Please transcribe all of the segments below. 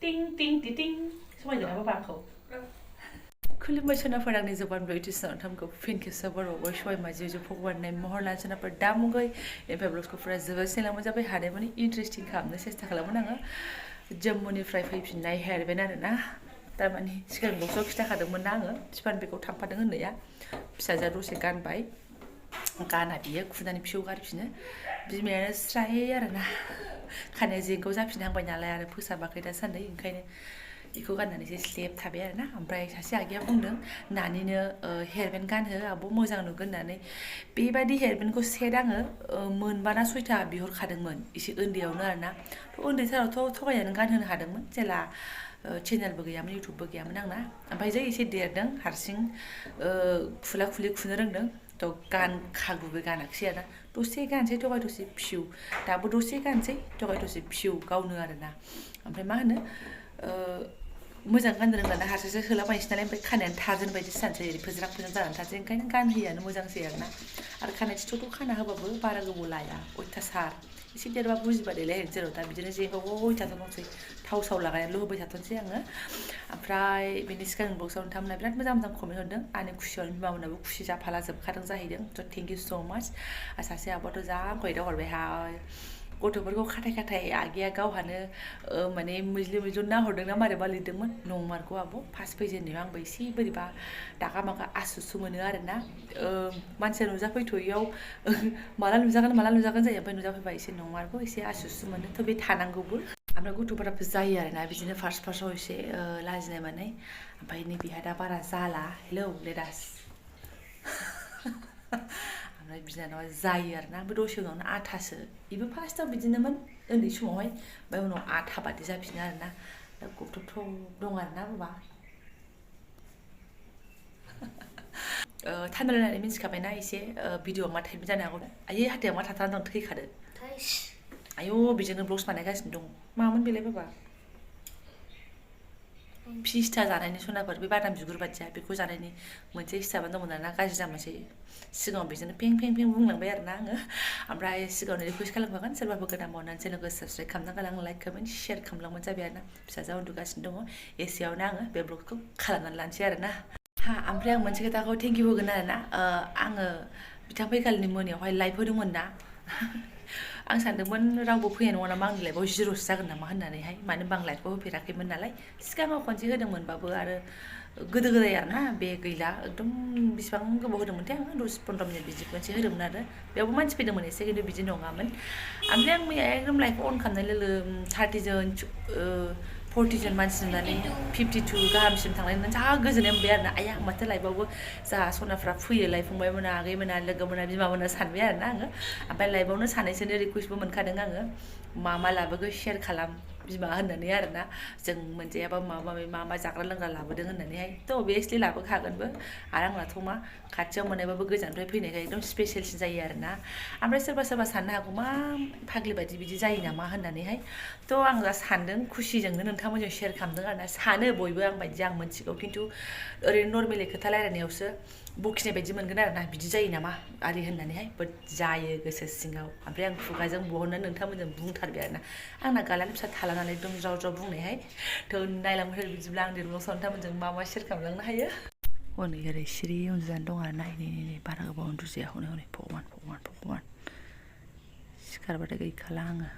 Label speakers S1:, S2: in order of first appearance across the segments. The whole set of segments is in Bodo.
S1: टिं टिं टिं समायदोंना बाबाखौ खुलुमबाय सोनाफोर आंनि जबानब्लग इउटिउब थामखौ फिन खेबसे बर'आवबो सबाय माजि जो भगवान महर लाना सोनाफोर दामुगै एमफ्राय ब्लगखौ फुरा जोबोद सेलांबाय जाबाय हानाय माने इन्टारेस्टिं खालामनो सेस्था खालामोन आङो जम्मुनिफ्राय फैफिननाय हेरबाय आरोना तारमाने सिगां ब्लगआव खिथाखादोंमोन ना आङो फिफान बेखौ थांफादों होननाया फिसाजोआ दसे गानबाय गाना बियो खुनानै फिसौ गारफिनो बिमायानो स्राय आरोना खानाया जेंगाव जाफिनहांबाय नालाय आरो फोसाबाखै दासान्दि ओंखायनो बेखौ गाननानैसो स्लेब थाबाय आरोना ओमफ्राय सासे आगैया बुंदों नानिनो हेयारबेन्ड गानहो आब' मोजां नुगोन होननानै बेबायदि हेयारबेन्डखौ सेट आङो मोनबाना 6था बिहरखादोंमोन एसे उन्दैयावनो आरोना थ' उन्दैथारावथ' थगायनानै गानहोनो हादोंमोन जेला चेनेलबो गैयामोन इउटुबबो गैयामोन आंना ओमफ्राय जै एसे देरदों हारसिं खुला खुलि खुनो रोंदों थ' गानखागुबो गानाखिसै आरोना दसे गानसै थगाय दसे फिउ दाबो दसे गानसै थगाय दसे फिउ गावनो आरोना ओमफ्राय मा होनो मोजां गाननो रोंलाना हारसिंसो सोलाबायनोसै नालाय ओमफ्राय खानायानो थार्जोन बायदिसो जानोसै ओरै फोज्रां फोज्रां जानानै थासै ओंखायनो गानहोयैआनो मोजांसै आरोना आरो खानाय थिथ'थ' खाना होबाबो बारा गोबाव लाया अयथासार एसे देरबा बुजिबा देलायहोनोसै जेराव दा बिदिनो जेगावबो थाथ'नोसै थाव साव लागायनानैल' होबाय थाथ'नोसै आङो ओमफ्राय बेनि सिगां बक्सआव नोंथांमोना बिराद मोजां मोजां कमेन्ट हरदों आंनि खुसियावनो बिमामोनाबो खुसि जाफाला जोबखादों जाहैदों थ' थेंक इउ स' माच सासे आब'आथ' जा कमेन्टआव हरबायहाय गथ'फोरखौ खाथाय खाथाय आगैया गावहानो माने मैज्लि मैज्लि नाहरदोंना मारैबा लिरदोंमोन नंमारगौ आब' फार्स्ट फैजेननायाव आंबो एसे बोरैबा दागा मागा आसुसु मोनो आरोना मानसिया नुजाफैथ'यैयाव माला नुजागोन जायो ओमफ्राय नुजाफैबा एसे नंमारगौ एसे आसुसु मोनो थ' बे थानांगौबो ओमफ्राय गथ'फोराबो जायो आरोना बिदिनो फार्स्टआव एसे लाजिनाय मानाय ओमफ्राय नैबेहा दा बारा जाला हेलौ लेडास ओमफ्राय बिनानावा जायो आरोना ओमफ्राय दसे उनावनो आथासो बेबो फार्स्टआव बिदिनोमोन उन्दै समावहाय ओमफ्राय उनाव आथा बादि जाफिनो आरोना दा गथ'थ' दं आरोना बाबा थान्दा रायलायनानै मिन्थिखाबायना एसे भिडिअ'आ मा टाइप जानो हागौ आयै हाथाया मा थाबथाना दं थैखादो आयौ बेजोंनो ब्लग्स बानायगासिनो दं मामोन बेलाय बाबा फिस्टा जानायनि सनाफोर बे बादाम बिगुर बादिया बेखौ जानायनि मोनसे हिसाबानो दंमोन आरोना गाज्रि जामारसै सिगाङाव बेजोंनो पें पें पें बुंलांबाय आरोना आङो ओमफ्राय सिगाङावनो रिकुवेस्ट खालामखागोन सोरबाफोर गोदान बावनानै चेनेलखौ साबसक्राइब खालामना गालां लाइक कमेन्ट शेयार खालामलांबानो जाबाय आरोना फिसाजोआ उन्दुगासिनो दङ एसेयावनो आङो बे ब्लगखौ खालामनानै लानोसै आरोना ओमफ्राय आं मोनसे खोथाखौ थेंक इउ होगोन आरोना आङो बिथां फैखालिनि मोनायावहाय लाइभ होदोंमोन ना आं सानदोंमोन रावबो फैनाय नङा नामा आंनि लाइफआव जिर'सो जागोन नामा होननानैहाय मानो होनबा आं लाइफखौ होफेराखैमोन नालाय सिगाङाव खनसे होदोंमोनबाबो आरो गोदो गोदाय आरोना बे गैला एकदम बिसिबां गोबाव होदोंमोनथाय आङो 10-15 मिनिट बिदि खनसे होदोंमोन आरो बेयावबो मानसि फैदोंमोन एसे खिन्थु बिदि नङामोन ओमफ्राय आं मैया एकदम लाइफखौ अन खालामनाय लोगो 30 जन 40 जन मानसि नुनानै 52 गाहामसिम थांनाय नुनानै जा गोजोननाय मोनबाय आरोना आया माथो लाइफआवबो जोंहा सनाफ्रा फैयो लाइफ फंबायमोना आगैमोना लोगोमोना बिमामोना सानबाय आरोना आङो ओमफ्राय लाइफआवनो सानैसोनो रिकुवेस्टबो मोनखादों आङो मा लाबोगो शेयार खालाम बिमा होननानै आरोना जों मोनजायाबा मा जाग्रा लोंग्रा लाबोदों होननानैहाय थ' अभियासलि लाबोखागोनबो आरो आंनाथ' मा खाथियाव मोननायबाबो गोजाननिफ्राय फैनायखाय एकदम स्पेसियेलसिन जायो आरोना ओमफ्राय सोरबा साननो हागौ मा फाग्लि बायदि बिदि जायो नामा होननानैहाय थ' आं दा सानदों खुसिजोंनो नोंथांमोनजों शेयार खालामदों आरोना सानो बयबो आं बायदि आं मोनथिगौ खिन्थु ओरैनो नर्मेलि खोथा रायलायनायावसो बखिनाय बायदि मोनगोन आरोना बिदि जायो नामा आरि होननानैहाय बाट जायो गोसो सिङाव ओमफ्राय आं खुगाजों बहननो नोंथांमोनजों बुंथारबाय आरोना आंना गालानो फिसा थाला नालाय एकदम ज्राव ज्राव बुंनायहाय थ' नायलांबाय बिदिब्ला आं दिरुंआव नोंथांमोनजों मा शेयार खालामलांनो हायो हनै ओरै सिरि उन्दुनानै दं आरोना नै बारा गोबाव उन्दुजाया हनै भगवान सिखारबाथाय गैखाला आङो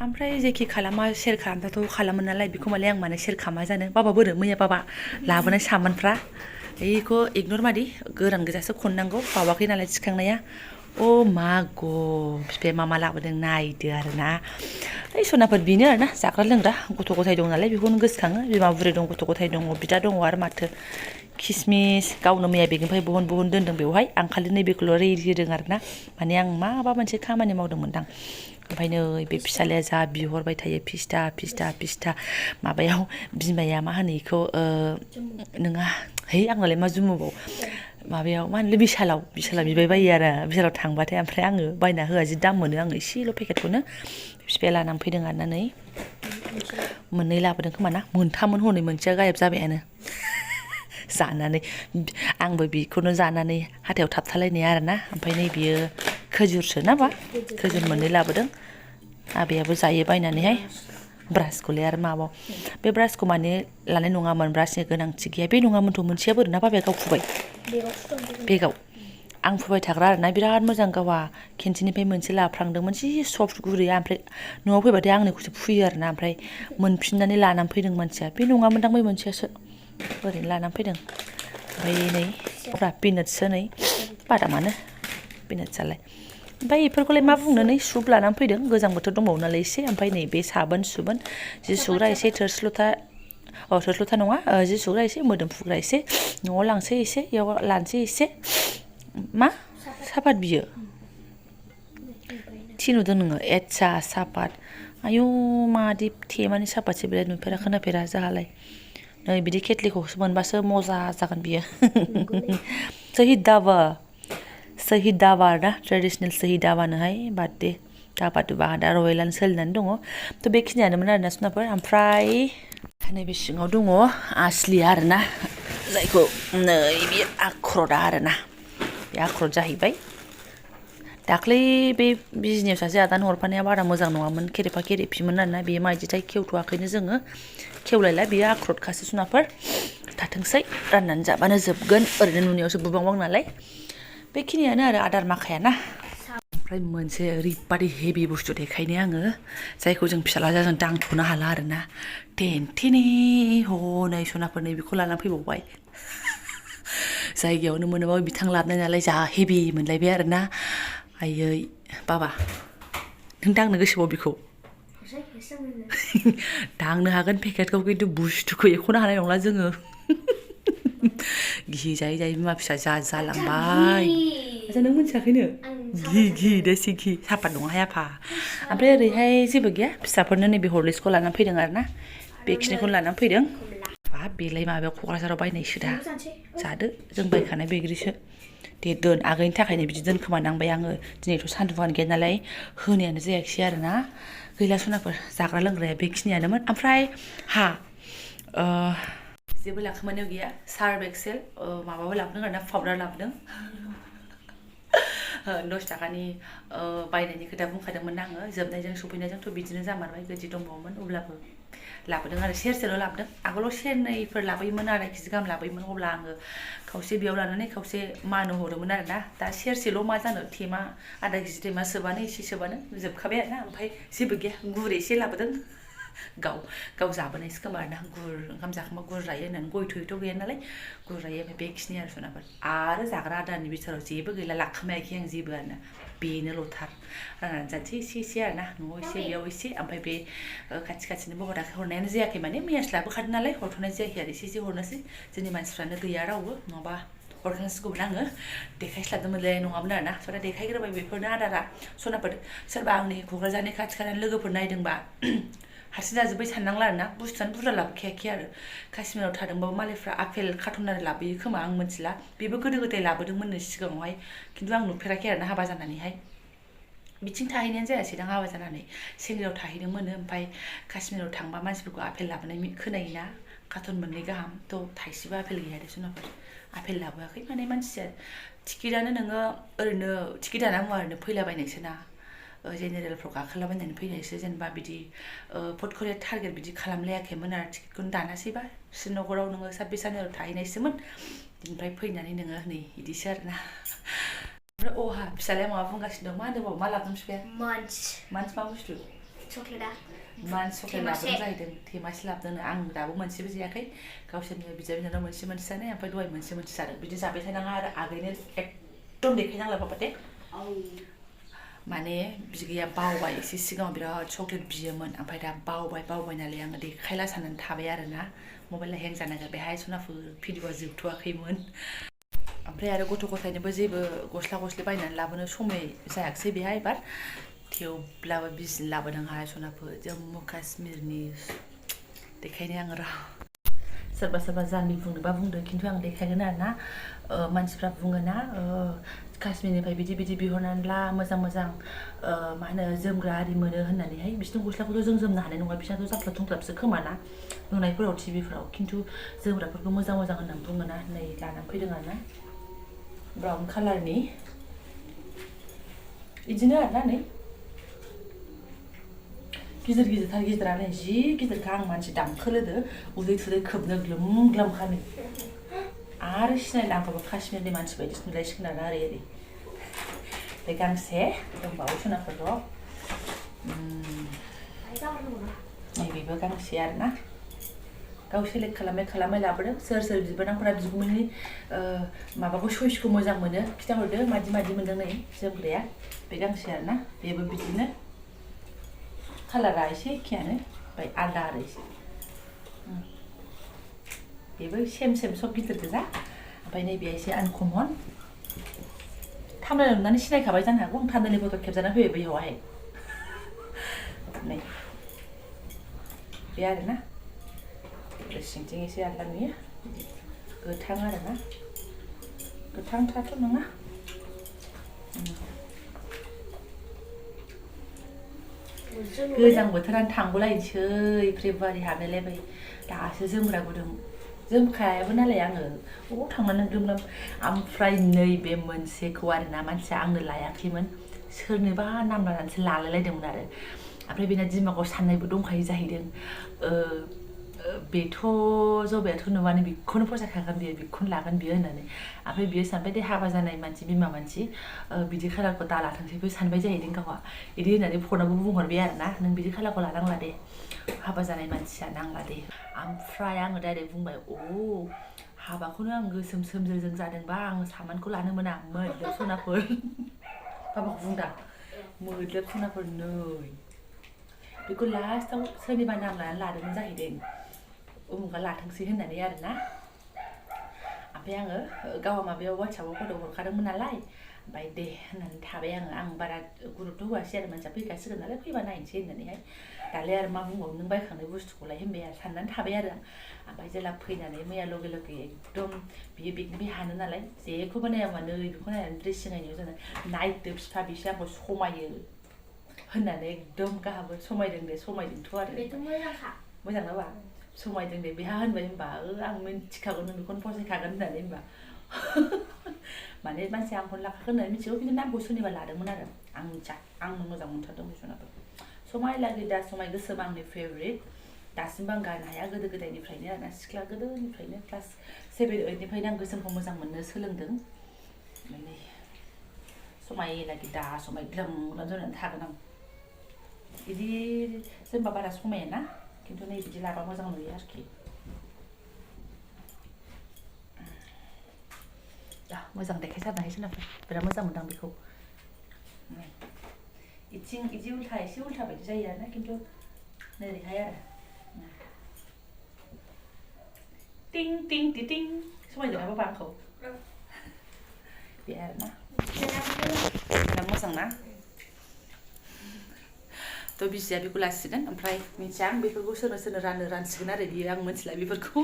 S1: ओमफ्राय जेखि खालामा शेयार खालामबाथ' खालामो नालाय बेखौ मालाय आं मानो शेयार खालामा जानो बाबा बोरो मैया बाबा लाबोनाय सामानफ्रा बेखौ इगनर मादि गोरान गोजासो खननांगौ बावाखै नालाय थिखांनाया मा बिफाया मा लाबोदों नायदो आरोना सनाफोर बेनो आरोना जाग्रा लोंग्रा गथ' गथाय दं नालाय बेखौनो गोसोखाङो बिमा बुरै दं गथ' गथाय दङ बिदा दङ आरो माथो किसमिस गावनो मैया बेगनिफ्राय बहन दोन्दों बेवहाय आं खालि नैबेखौल' रेडि होदों आरोना माने आं माबा मोनसे खामानि मावदोंमोनदां ओमफ्राय नै बे फिसालाया जा बिहरबाय थायो फिस्टा माबायाव बिमाया मा होनो बेखौ नोङा आंनालाय मा जुमुबाव माबायाव मा होनो बिसालाव बिबाय बायो आरो बिसालाव थांबाथाय ओमफ्राय आङो बायना होआ जि दाम मोनो आङो एसेल' पेकेटखौनो बिफाया लानानै फैदों आरोना नै मोननै लाबोदों खोमा ना मोनथाममोन हनै मोनसेया गायब जाबायानो जानानै आंबो बेखौनो जानानै हाथायाव थाबथालायनाय आरोना ओमफ्राय नै बियो खजुरसो ना मा खजुर मोननै लाबोदों आबैयाबो जायो बायनानैहाय ब्रासखौलाय आरो माबाव बे ब्रासखौ माने लानाय नङामोन ब्रासनि गोनांथि गैया बे नङामोनथ' मोनसेयाबो ओरैनो बाबाया गाव फुबाय बेगाव आं फुबाय थाग्रा आरोना बिराद मोजां गावा खेनसेनिफ्राय मोनसे लाफ्रांदोंमोन जि सफ्ट गुरैया ओमफ्राय न'आव फैबाथाय आंनिखौसो फुयो आरोना ओमफ्राय मोनफिननानै लानानै फैदों मानसिया बे नङामोनदां बै मोनसेयासो ओरैनो लानानै फैदों ओमफ्राय नै पिनाट्ससो नै बादामानो पिनाट्सआलाय ओमफ्राय बेफोरखौलाय मा बुंनो नै सुप लानानै फैदों गोजां बोथोर दंबावो नालाय एसे ओमफ्राय नै बे साबोन सुबोन जि सुग्रा एसे थोरसि लथा थोरसि लथा नङा जि सुग्रा एसे मोदोम फुग्रा एसे न'आव लांसै एसे बेयाव लानोसै एसे मा सापात बियो थिनुदों नोङो एदसा सापात आयु मादि थेमानि सापातसो बिलाय नुफेरा खोनाफेरा जाहालाय नै बिदि केटलिखौसो मोनबासो मजा जागोन बियो सही दावा ना ट्रेडिसनेल सही दावानोहाय बार्थडे दाबादु बाहादा रयेलानो सोलिनानै दङ थ' बेखिनियानोमोन आरोना सुनाफोर ओमफ्राय नैबे सिङाव दङ आसलि आरोना जायखौ नै बे आख्रदा आरोना बे आख्रद जाहैबाय दाख्लै बे बिजनियाव सासे आदानो हरफानाया बारा मोजां नङामोन खेरेफा खेरेफिमोन आरोना बेयो माइदिथाय खेवथ'वाखैनो जोङो खेवलायला बेयो आख्रदखासो सुनाफोर थाथोंसै राननानै जाबानो जोबगोन ओरैनो नुनायावसो बुबांबां नालाय बेखिनियानो आरो आदार माखायाना ओमफ्राय मोनसे ओरैबादि हेभि बुस्थु देखायनो आङो जायखौ जों फिसालाजों दांथ'नो हाला आरोना टेनटेने हनै सनाफोर नै बेखौ लानानै फैबावबाय जायगायावनो मोनोबा बिथां लाबोनाय नालाय जा हेभि मोनलायबाय आरोना आयै बाबा नों दांनो गोसोबाव बेखौ दांनो हागोन पेकेटखौ खिन्थु बुस्थुखौ एख'नो हानाय नंला जोङो गिजायै जायै बिमा फिसा जालांबाय आच्छा नों मिथियाखैनो घि देसि घि सापात नङाहाय आफा ओमफ्राय ओरैहाय जेबो गैया फिसाफोरनो नैबे हरलिक्सखौ लानानै फैदों आरोना बेखिनिखौनो लानानै फैदों बाब बेलाय माबायाव क'क्राझाराव बायनायसो दा जादो जों बायखानाय बैग्रिसो दे दोन आगैनि थाखायनो बिदि दोनखोमानांबाय आङो दिनैथ' सान्दुंआनो गैया नालाय होनायानो जायाखिसै आरोना गैला सनाफोर जाग्रा लोंग्राया बेखिनियानोमोन ओमफ्राय जेबो लाखोमानायाव गैया सार्फ एक्सेल माबाबो लाबोदों आरोना पाउडार लाबोदों 10 थाखानि बायनायनि खोथा बुंखादोंमोन आङो जोबनायजों सफैनायजोंथ' बिदिनो जामारबाय गोदि दंबावोमोन अब्लाबो लाबोदों आरो सेरसेल' लाबोदों आगोलाव सेरनैफोर लाबोयोमोन आधा केजि गाहाम लाबोयोमोन अब्ला आङो खावसे बेयाव लानानै खावसे मानो हरोमोन आरोना दा सेरसेल' मा जानो थेमा आधा केजि थेमा सोबानो एसे सोबानो जोबखाबाय आरोना ओमफ्राय जेबो गैया गुर एसे लाबोदों गाव जाबोनायसो खोमा आरोना गुर ओंखाम जाखांबा गुर जायो होननानै गय थयथ' गैया नालाय गुर जायो ओमफ्राय बेखिनि आरो सनाफोर आरो जाग्रा आदारनि बिथोराव जेबो गैला लाखोमायाखै आं जेबो आरोना बेनोल'थार राननानै जानोसै एसे आरोना न'आव एसे बेयाव एसे ओमफ्राय बे खाथि खाथिनो हराखै हरनायानो जायाखै माने मैयासो लाबोखादों नालाय हरथ'नाय जायाखै आरो एसे हरनोसै जोंनि मानसिफ्रानो गैया रावबो नङाबा हरखांसिगौमोन आङो देखायस्लाबदोंमोनलाय नङामोन आरोना सना देखायग्रोबाय बेफोरनो आदारा सनाफोर सोरबा आंनि क'क्राझारनि खाथि खालानि लोगोफोर नायदोंबा हारसिं जाजोब्बाय साननांला आरोना बुस्थुआनो बुरजा लाबोखायाखै आरो काश्मीराव थादोंबाबो मालायफ्रा आपेल कार्टुनारि लाबोयो खोमा आं मिथिला बेबो गोदो गोदाय लाबोदोंमोननो सिगाङावहाय खिन्थु आं नुफेराखै आरोना हाबा जानानैहाय बिथिं थाहैनायानो जायासै दां हाबा जानानै सेंग्रायाव थाहैनो मोनो ओमफ्राय काश्मीराव थांबा मानसिफोरखौ आपेल लाबोनाय खोनायोना कार्टुन 2 गाहाम थ' थाइसेबो आपेल गैया दे सनाफोर आपेल लाबोआखै माने मानसिया टिकेटानो नोङो ओरैनो टिकेट दाना मुवा ओरैनो फैलाबायनायसो ना जेनेरेलफ्राव गाखोलाबायनानै फैनायसो जेनेबा बिदि फटखरे टारगेट बिदि खालामलायाखैमोन आरो टिकेटखौनो दानासैबा श्रीनगराव नोङो 26 जानुवारियाव थाहैनायसोमोन बिनिफ्राय फैनानै नोङो नै बिदिसो आरोना ओमफ्राय अहा फिसालाया माबा बुंगासिनो दं मा होनदोंबाव मा लाबोदों बिफाया मान्स मा बुस्थु चक्लेटआ मान्स चक्लेट लाबोदों जाहैदों थेमासे लाबोदों आं दाबो मोनसेबो जायाखै गावसोरनि बिदा बिनानाव मोनसे जानाय ओमफ्राय दहाय मोनसे जादों बिदि जाबाय थानाङा आरो आगैनो एकदम देखायनांला बाबाथे माने बिगैया बावबाय एसे सिगाङाव बिराद चक्लेट बियोमोन ओमफ्राय दा बावबाय नालाय आङो देखायला साननानै थाबाय आरोना मबाइला हें जानो नागिरबायहाय सनाफोर भिडिअआ जोबथ'वाखैमोन ओमफ्राय आरो गथ' गथायनोबो जेबो गस्ला बायनानै लाबोनो समय जायाखिसै बेहाय एबार थेवब्लाबो बिजिनि लाबोदोंहाय सनाफोर जम्मु काश्मीरनि देखायनो आङो र' सोरबा जारनि बुंनोबा बुंदो खिन्थु आं देखायगोन आरोना मानसिफ्रा बुङोना काश्मीरनिफ्राय बिदि बिहरनानै ला मोजां मा होनो जोमग्रा आरि मोनो होननानैहाय बिसोरनि गस्लाखौथ' जों जोमनो हानाय नङा बिसोरनाथ' जाफ्लाब थुंफ्लाबसो खोमाना नुनायफोराव टिभिफ्राव खिन्थु जोमग्राफोरखौ मोजां होननानै बुङोना नै लानानै फैदों आरोना ब्राउन कालारनि बिदिनो आरोना नै गिदिर गिदिरथार गिदिरानो जि गिदिरखा आं मानसि दामखोलोदो उदै थुदै खोबनो ग्लोम ग्लोमखानो आरो सिनायला आंखौबो काश्मीरनि मानसि बायदिसो नुलायसिगोन आरो ओरै बे गांसे दंबावो सनाफोर र' नैबेबो गांसे आरोना गाव सेलेक्ट खालामै लाबोदों सोर बिबोनांफोरा बिगुमैनि माबाखौ चइसखौ मोजां मोनो खिथाहरदो मादि मोनदों नै जोमग्राया बे गांसे आरोना बेबो बिदिनो कालारा एसे एखेयानो ओमफ्राय आलदा आरो एसे बेबो सेम सब गिदिर गोजा ओमफ्राय नैबे एसे आनकमन थामलाय नुनानै सिनायखाबाय जानो हागौ आं थामलायनि फट' खेबजाना फैबाय बैयावहाय नै बे आरोना सिंथिं एसे आलदा नुयो गोथां आरोना गोथांथाथ' नङा गोजां बोथोरानो थांगौलायनोसै फेब्रुवारि हाबलायलायबाय दासो जोमग्रा गुदुं जोमखायाबो नालाय आङो अबाव थांनानै ग्लोम ओमफ्राय नैबे मोनसेखौ आरोना मानसिया आंनो लायाखैमोन सोरनोबा नाम लानानैसो लालायलायदोंमोन आरो ओमफ्राय बेना दिमागाव साननायबो दंखायो जाहैदों बेथ' जबायाथ' नुबानो बेखौनो फसायखागोन बियो बेखौनो लागोन बियो होननानै ओमफ्राय बियो सानबाय दे हाबा जानाय मानसि बिमा मानसि बिदि खालारखौ दालाथोंसैबो सानबाय जाहैदों गावहा बिदि होननानै फनावबो बुंहरबाय आरोना नों बिदि खालारखौ लानांला दे हाबा जानाय मानसिया नांला दे ओमफ्राय आङो डाइरेक्ट बुंबाय हाबाखौनो आं गोसोम सोमजोरजों जादोंबा आं सामानखौ लानो मोना मोदलोब सनाफोर बाबाखौ बुंदा मोदलोब सनाफोर नै बेखौ लास्टाव सोरनिबा नाम लानानै लादोंमोन जाहैदों उमुगा लाथोंसै होननानै आरोना ओमफ्राय आङो गावहा माबायाव वाट्सएपआव फट' हरखादोंमोन नालाय ओमफ्राय दे होननानै थाबाय आं बारा गुरुत्त' होआसै आरो मानसिया फैखासिगोन नालाय फैबा नायनोसै होननानैहाय दालाय आरो मा बुंबावनो नों बायखांनाय बुस्थुखौलाय होनबाय आरो साननानै थाबाय आरो आं ओमफ्राय जेला फैनानै मैया लगे एकदम बियो बेगनिफ्राय हानो नालाय जेखौबो नाया मानो बेखौ नायनानै ड्रेसिं नायनायाव जोङो नायदो बिफा बिसो आंखौ समायो होननानै एकदम गाहाबो समायदों दे समायदोंथ' आरो मोजां नाबा समायदों दे बेहा होनबाय होनबा आं मिन्थिखागौ नों बेखौनो फसायखागोन होननानै होनबा माने मानसिया आंखौनो लाखागोन होननानै मिथिगौ खिन्थु नामखौ सोरनिबा लादोंमोन आरो आं मिथिया आं मोजां मोनथारदों बे सनाखौ समाय लागै दा समाय गोसोम आंनि फेभरेट दासिमबो आं गारनो हाया गोदो गोदायनिफ्रायनो आरोना सिख्ला गोदोनिफ्रायनो क्लास 7, 8निफ्रायनो आं गोसोमखौ मोजां मोननो सोलोंदों माने समाय लागै दा समाय ग्लोम जानानै थागोन आं बिदि जोंबा बारा समाया ना खिन्थु नै बिदि लाबा मोजां नुयो आरोखि मोजां देखायथारनो हायो सोनाफोर बिराद मोजां मोनदां बेखौ इथिं इदि उल्था एसे उल्था बायदि जायो आरोना खिन्थु नोरैहाय आरो टिं टिं टिं समायदोंना बाबा आंखौ बे आरोना बिराद मोजां ना थ' बिसिया बेखौ लासिगोन ओमफ्राय मिथिया आं बेफोरखौ सोरनो रानसिगोन आरो बियो आं मिथिला बेफोरखौ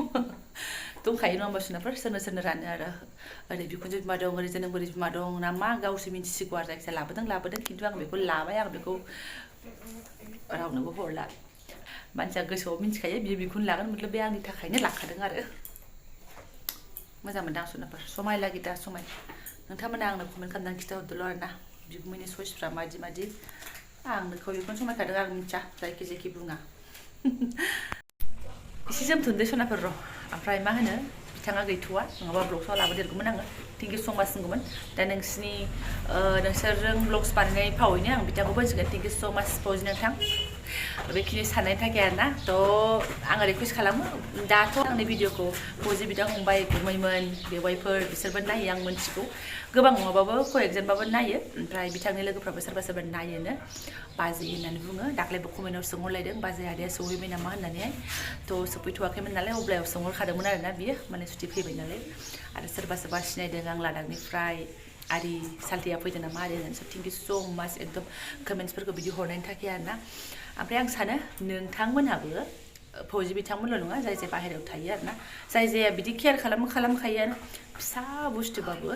S1: दंखायो नङा होमबा सुनाफोर सोरनो रानो आरो ओरै बिखुनजो बिमा दं ओरै जोनोमगिरि बिमा दं ना मा गावसो मिथिसिगौ आरो जायखिजाया लाबोदों खिन्थु आं बेखौ लाबाय आं बेखौ रावनोबो हरला मानसिया गोसोआव मिथिखायो बियो बेखौनो लागोन मतलब बे आंनि थाखायनो लाखादों आरो मोजां मोनदां सुनाफोर समाय लागै दा समाय नोंथांमोना आंनो कमेन्ट खालामनानै खिथाहरदोल' आरोना बिगुमैनि चइसफ्रा मादि आंनोखौ बेखौनो समायखादों आं मिथिया जायखि बुङा एसे जोमथुनदो सनाफोर र' ओमफ्राय मा होनो बिथाङा गैथ'वा नङाबा ब्लग्सआव लाबोदेरगौमोन आङो थेंक इउ स' माच बुंगौमोन दा नोंसोरजों ब्लग्स बानायनाय फावैनो आं बिथांखौ बुंसिगोन थेंक इउ स' माच फौजि नोंथां बेखिनि साननायनि थाखाय आरोना थ' आङो रिकुवेस्ट खालामो दाथ' आंनि भिडिअखौ फौजि बिदा फंबाय गुमैमोन बेवाइफोर बिसोरबो नायो आं मिथिगौ गोबां नङाबाबो कयेकजनबाबो नायो ओमफ्राय बिथांनि लोगोफ्राबो सोरबा नायोनो बाजै होननानै बुङो दाख्लैबो कमेन्टआव सोंहरलायदों बाजै आदाया सौहैबाय नामा होननानैहाय थ' सफैथ'वाखैमोन नालाय अब्लायाव सोंहरखादोंमोन आरोना बियो माने सुथि फैबाय नालाय आरो सोरबा सिनायदों आं लादाखनिफ्राय आरि साल्टिया फैदों नामा आरि होननानै थेंक इउ स' माच एकदम कमेन्ट्सफोरखौ बिदि हरनायनि थाखाय आरोना ओमफ्राय आं सानो नोंथांमोनहाबो फौजि बिथांमोनल' नङा जाय बाहेरायाव थायो आरोना जाया बिदि केयार खालामखायोआनो फिसा बुस्थुबाबो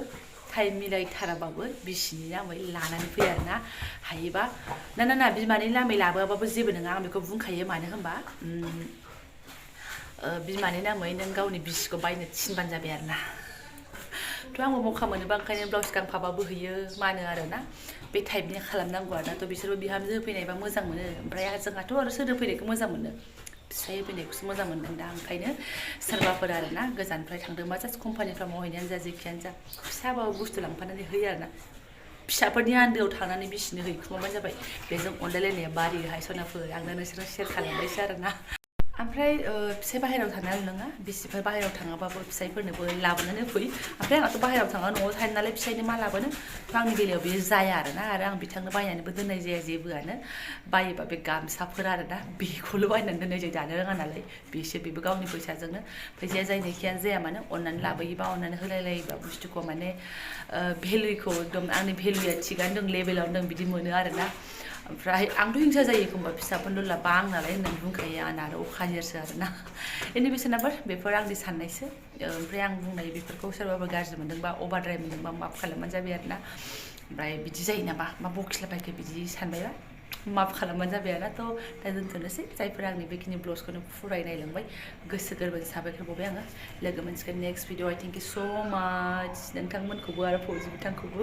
S1: टाइम मिलायथाराबाबो बिसिनि नामै लानानै फैयो आरोना हायोबा ना बिमानि नामै लाबोआबाबो जेबो नङा आं बेखौ बुंखायो मानो होनबा बिमानि नामै नों गावनि बिसिखौ बायनो थिनबानो जाबाय आरोना थ' आंबो मौका मोनोबा ओंखायनो ब्लाउस गांफाबाबो होयो मानो आरोना बे टाइपनि खालामनांगौ आरोना थ' बिसोरबो बिहामजो होफैनायबा मोजां मोनो ओमफ्राय जोंहाथ' आरो सोर होफैनायखौ मोजां मोनो फिसाय होफैनायखौसो मोजां मोनदों दा ओंखायनो सोरबाफोर आरोना गोजाननिफ्राय थांदोंबा जास्ट कम्पानिफ्राव मावहैनायानो जा जेखियानो जा फिसाबाबो बुस्थु लांफानानै होयो आरोना फिसाफोरनि आन्दोआव थानानै बिसिनो हैखुमाबानो जाबाय बेजों अनलायलायनाया बारियोहाय सनाफोर आंनो नोंसोरजों शेयार खालामबायसो आरोना ओमफ्राय फिसाय बाहेरायाव थानायल' नङा बिसिफोर बाहेरायाव थाङाबाबो फिसायफोरनोबो लाबोनानै होफैयो ओमफ्राय आंहाथ' बाहेरायाव थाङा न'आव थायो नालाय फिसायनो मा लाबोनो आंनि बेलायाव बेयो जाया आरोना आरो आं बिथांनो बायनानैबो दोननाय जाया जेबोआनो बायोबा बे गामसाफोर आरोना बेखौल' बायनानै दोननाय जायो दानो रोङा नालाय बेबो गावनि फैसाजोंनो फैसाया जायनाखियानो जाया मानो अननानै लाबोयोबा अननानै होलायलायोबा बुस्थुखौ माने भेलुखौ एकदम आंनि भेलुया थिगानो दं लेभेलावनो दं बिदि मोनो आरोना ओमफ्राय आंथ' हिंसा जायो एखमबा फिसाफोरल' लाबा आं नालाय होननानै बुंखायो आंना आरो अखानिरसो आरोना बेसेनाफोर बेफोर आंनि साननायसो ओमफ्राय आं बुंनाय बेफोरखौ सोरबाफोर गाज्रि मोनदोंबा अभारद्राय मोनदोंबा माफ खालामबानो जाबाय आरोना ओमफ्राय बिदि जायो नामा मा बखिलाबायखो बिदि सानबायबा माफ खालामबानो जाबाय आरोना थ' दा दोनथ'नोसै जायफोरा आंनि बेखिनि ब्लग्सखौनो फरायनायलांबाय गोसो गोरबोजों साबायखर बावबाय आङो लोगो मोनसिगोन नेक्स्ट भिडिअ' थेंक इउ स' माच नोंथांमोनखौबो आरो फौजि बिथांखौबो